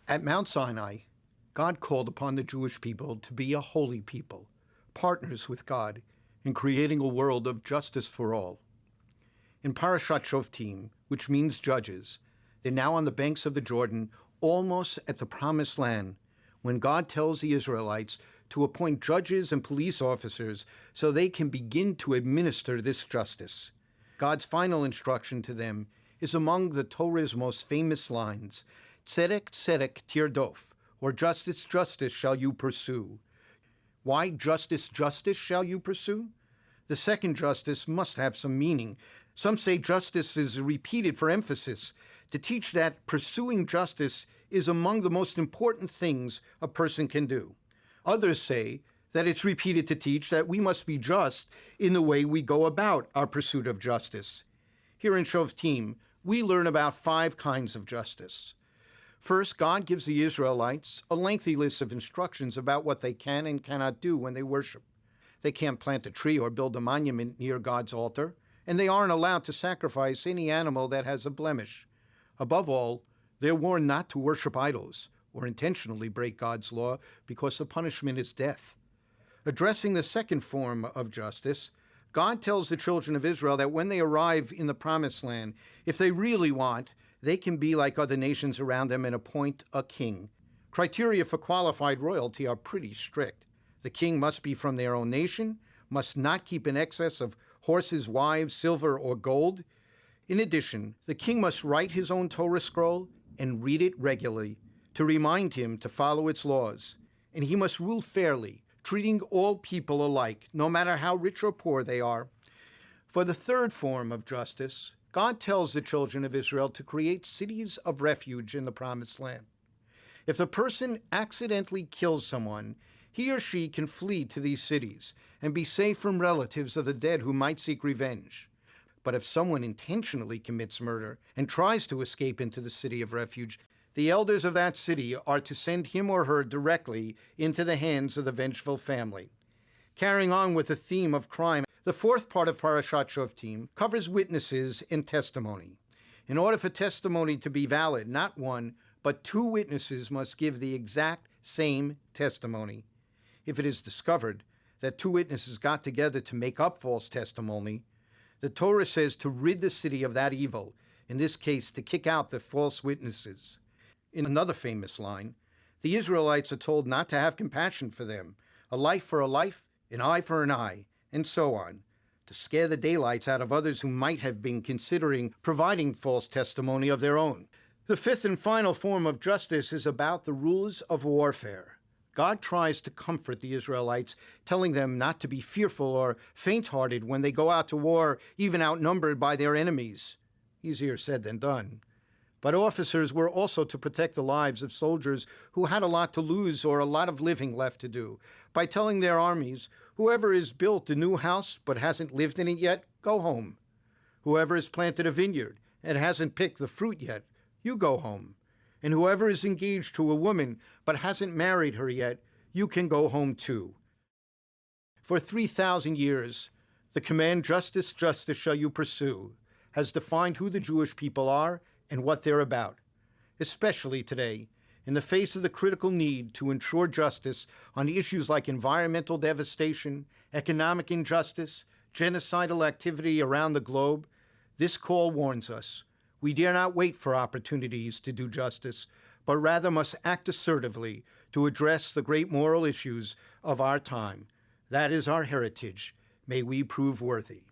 At Mount Sinai, God called upon the Jewish people to be a holy people, partners with God in creating a world of justice for all. In Parashat SHOFTIM, which means judges, they're now on the banks of the Jordan, almost at the Promised Land, when God tells the Israelites to appoint judges and police officers so they can begin to administer this justice. God's final instruction to them is among the Torah's most famous lines, Tzedek, tzedek, tirdof, or justice, justice shall you pursue. Why justice, justice shall you pursue? The second justice must have some meaning. Some say justice is repeated for emphasis, to teach that pursuing justice is among the most important things a person can do. Others say that it's repeated to teach that we must be just in the way we go about our pursuit of justice. Here in SHOFTIM, we learn about 5 kinds of justice. First, God gives the Israelites a lengthy list of instructions about what they can and cannot do when they worship. They can't plant a tree or build a monument near God's altar, and they aren't allowed to sacrifice any animal that has a blemish. Above all, they're warned not to worship idols or intentionally break God's law because the punishment is death. Addressing the second form of justice, God tells the children of Israel that when they arrive in the Promised Land, if they really want, they can be like other nations around them and appoint a king. Criteria for qualified royalty are pretty strict. The king must be from their own nation, must not keep in excess of horses, wives, silver, or gold. In addition, the king must write his own Torah scroll and read it regularly to remind him to follow its laws. And he must rule fairly, treating all people alike, no matter how rich or poor they are. For the third form of justice, God tells the children of Israel to create cities of refuge in the Promised Land. If the person accidentally kills someone, he or she can flee to these cities and be safe from relatives of the dead who might seek revenge. But if someone intentionally commits murder and tries to escape into the city of refuge, the elders of that city are to send him or her directly into the hands of the vengeful family. Carrying on with the theme of crime, the fourth part of Parashat SHOFTIM covers witnesses and testimony. In order for testimony to be valid, not one, but 2 witnesses must give the exact same testimony. If it is discovered that 2 witnesses got together to make up false testimony, the Torah says to rid the city of that evil, in this case to kick out the false witnesses. In another famous line, the Israelites are told not to have compassion for them, a life for a life, an eye for an eye, and so on, to scare the daylights out of others who might have been considering providing false testimony of their own. The fifth and final form of justice is about the rules of warfare. God tries to comfort the Israelites, telling them not to be fearful or faint-hearted when they go out to war, even outnumbered by their enemies. Easier said than done. But officers were also to protect the lives of soldiers who had a lot to lose or a lot of living left to do, by telling their armies, whoever has built a new house but hasn't lived in it yet, go home. Whoever has planted a vineyard and hasn't picked the fruit yet, you go home. And whoever is engaged to a woman but hasn't married her yet, you can go home too. For 3,000 years, the command, justice, justice shall you pursue, has defined who the Jewish people are and what they're about, especially today, in the face of the critical need to ensure justice on issues like environmental devastation, economic injustice, genocidal activity around the globe. This call warns us. We dare not wait for opportunities to do justice, but rather must act assertively to address the great moral issues of our time. That is our heritage. May we prove worthy.